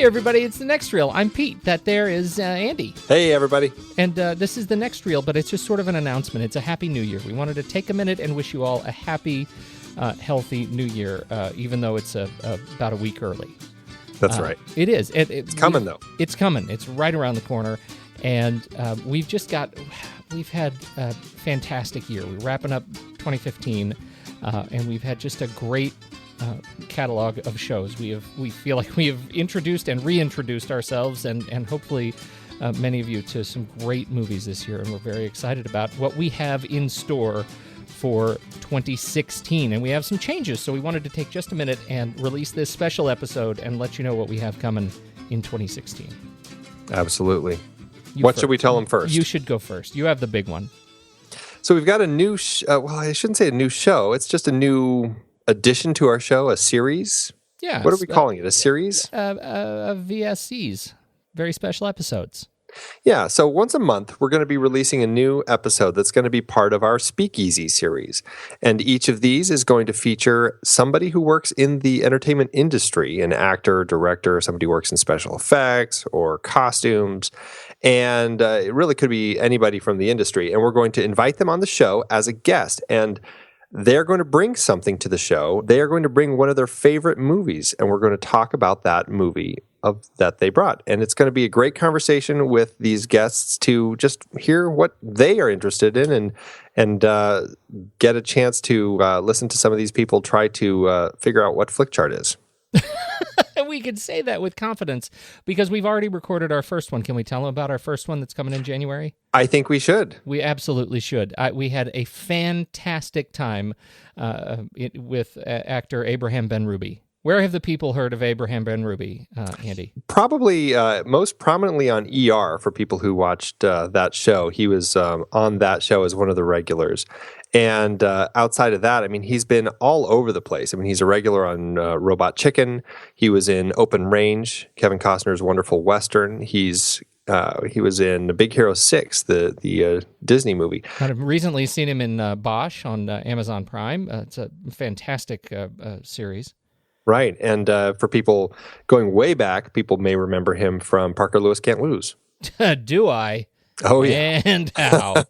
Hey, everybody, it's The Next Reel. I'm Pete. That there is Andy. Hey, everybody. And this is The Next Reel, but it's just sort of an announcement. It's a Happy New Year. We wanted to take a minute and wish you all a happy, healthy New Year, even though it's about a week early. That's right. It is. It's coming, though. It's coming. It's right around the corner. And we've had a fantastic year. We're wrapping up 2015, and we've had just a great catalog of shows. We feel like we have introduced and reintroduced ourselves and hopefully many of you to some great movies this year, and we're very excited about what we have in store for 2016. And we have some changes, so we wanted to take just a minute and release this special episode and let you know what we have coming in 2016. Absolutely. What should we tell them first? You should go first. You have the big one. So we've got a new well, I shouldn't say a new show. It's just a new addition to our show, a series. Yeah. What are we calling it? A series? VSCs, very special episodes. Yeah, so once a month, we're going to be releasing a new episode that's going to be part of our Speakeasy series. And each of these is going to feature somebody who works in the entertainment industry, an actor, director, somebody who works in special effects or costumes. And it really could be anybody from the industry. And we're going to invite them on the show as a guest. And they're going to bring something to the show. They are going to bring one of their favorite movies, and we're going to talk about that movie that they brought. And it's going to be a great conversation with these guests to just hear what they are interested in and get a chance to listen to some of these people try to figure out what Flickchart is. We can say that with confidence because we've already recorded our first one. Can we tell them about our first one that's coming in January? I think we should. We absolutely should. We had a fantastic time with actor Abraham Benrubi. Where have the people heard of Abraham Benrubi, Andy? Probably most prominently on ER for people who watched that show. He was on that show as one of the regulars. And outside of that, I mean, he's been all over the place. I mean, he's a regular on Robot Chicken. He was in Open Range, Kevin Costner's wonderful Western. He was in Big Hero 6, the Disney movie. I've recently seen him in Bosch on Amazon Prime. It's a fantastic series. Right. And for people going way back, people may remember him from Parker Lewis Can't Lose. Do I? Oh, yeah. And how.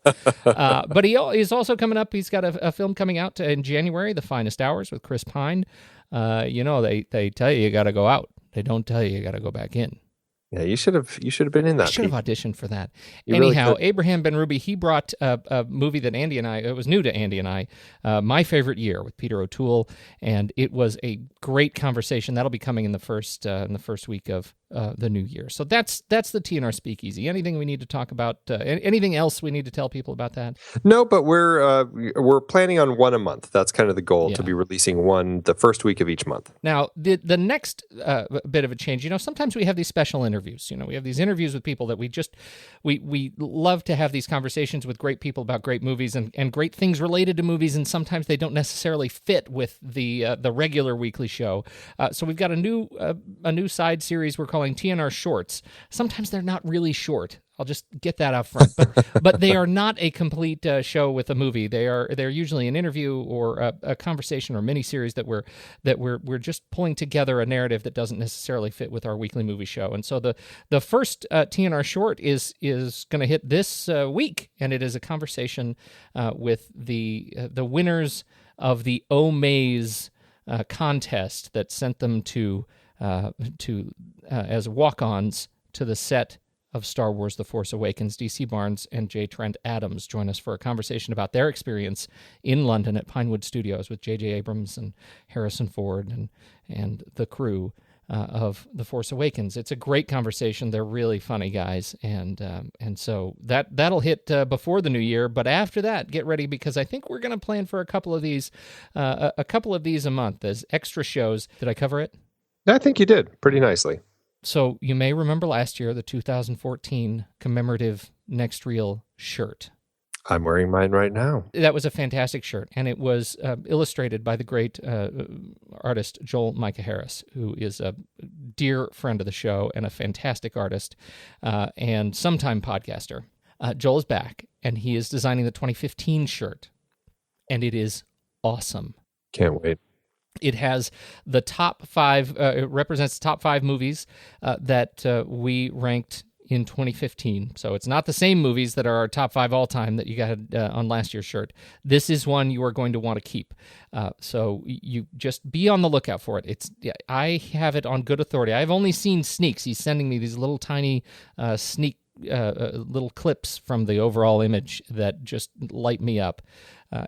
But he's also coming up. He's got a film coming out in January, The Finest Hours with Chris Pine. They tell you got to go out. They don't tell you got to go back in. Yeah, you should have been in that. I should have auditioned for that. You Anyhow, really Abraham Benrubi, he brought a movie that Andy and I, it was new to Andy and I, My Favorite Year with Peter O'Toole, and it was a great conversation. That'll be coming in the first week of the new year. So that's the TNR Speakeasy. Anything we need to talk about? Anything else we need to tell people about that? No, but we're planning on one a month. That's kind of the goal, to be releasing one the first week of each month. Now, the next bit of a change, sometimes we have these special interviews. We have these interviews with people that we love to have these conversations with great people about great movies and great things related to movies, and sometimes they don't necessarily fit with the regular weekly show. So we've got a new side series we're calling TNR Shorts. Sometimes they're not really short. I'll just get that up front, but they are not a complete show with a movie. They're usually an interview or a conversation or miniseries that we're just pulling together a narrative that doesn't necessarily fit with our weekly movie show. And so the first TNR short is going to hit this week, and it is a conversation with the winners of the O-Maze contest that sent them to as walk-ons to the set of Star Wars The Force Awakens. DC Barnes and J. Trent Adams join us for a conversation about their experience in London at Pinewood Studios with J.J. Abrams and Harrison Ford and the crew of The Force Awakens. It's a great conversation. They're really funny guys, and so that'll hit before the new year. But after that, get ready, because I think we're going to plan for a couple of these a month as extra shows. Did I cover it? I think you did pretty nicely. So you may remember last year, the 2014 commemorative Next Reel shirt. I'm wearing mine right now. That was a fantastic shirt, and it was illustrated by the great artist Joel Micah Harris, who is a dear friend of the show and a fantastic artist and sometime podcaster. Joel is back, and he is designing the 2015 shirt, and it is awesome. Can't wait. It has the top five, it represents the top five movies that we ranked in 2015. So it's not the same movies that are our top five all time that you got on last year's shirt. This is one you are going to want to keep. So you just be on the lookout for it. I have it on good authority. I've only seen sneaks. He's sending me these little tiny sneak little clips from the overall image that just light me up.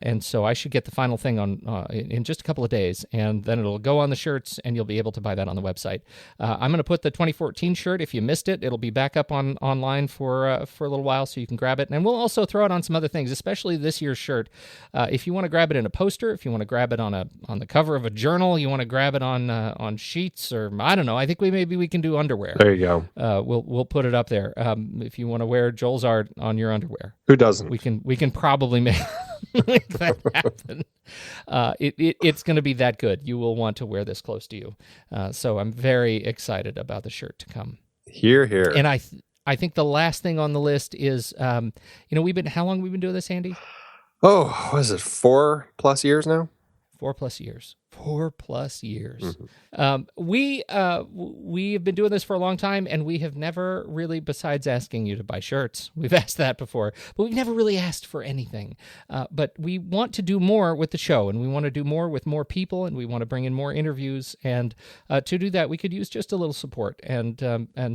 And so I should get the final thing on in just a couple of days, and then it'll go on the shirts, and you'll be able to buy that on the website. I'm going to put the 2014 shirt. If you missed it, it'll be back up online for a little while, so you can grab it. And we'll also throw it on some other things, especially this year's shirt. If you want to grab it in a poster, if you want to grab it on the cover of a journal, you want to grab it on sheets, or I don't know. I think maybe we can do underwear. There you go. We'll put it up there. If you want to wear Joel's art on your underwear, who doesn't? We can probably make that happen. It's going to be that good. You will want to wear this close to you. So I'm very excited about the shirt to come. Hear, hear. And I think the last thing on the list is, how long have we been doing this, Andy? Oh, what is it? 4+ years now? 4+ years. 4+ years. Mm-hmm. We have been doing this for a long time, and we have never really, besides asking you to buy shirts, we've asked that before, but we've never really asked for anything. But we want to do more with the show, and we want to do more with more people, and we want to bring in more interviews. And to do that, we could use just a little support. And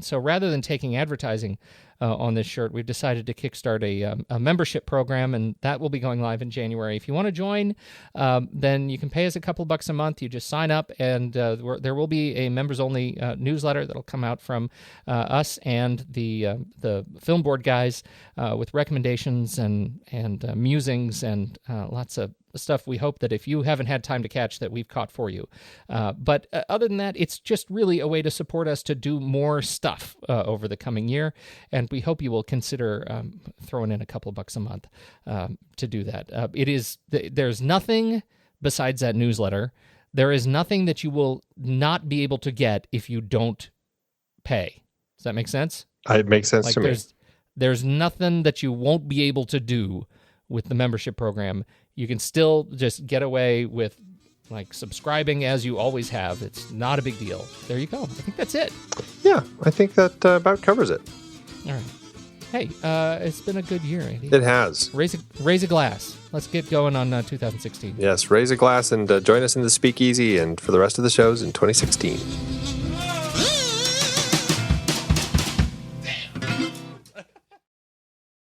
so rather than taking advertising on this shirt, we've decided to kickstart a membership program, and that will be going live in January. If you want to join, then you can pay us a couple bucks a month. You just sign up, and there will be a members-only newsletter that'll come out from us and the film board guys with recommendations and musings and lots of stuff we hope that if you haven't had time to catch, that we've caught for you. But other than that, it's just really a way to support us to do more stuff over the coming year, and we hope you will consider throwing in a couple bucks a month to do that. There's nothing besides that newsletter. There is nothing that you will not be able to get if you don't pay. Does that make sense? It makes sense to me. There's nothing that you won't be able to do with the membership program. You can still just get away with subscribing as you always have. It's not a big deal. There you go. I think that's it. Yeah, I think that about covers it. All right. Hey, it's been a good year, Andy. It has. Raise a glass. Let's get going on 2016. Yes, raise a glass and join us in the speakeasy and for the rest of the shows in 2016.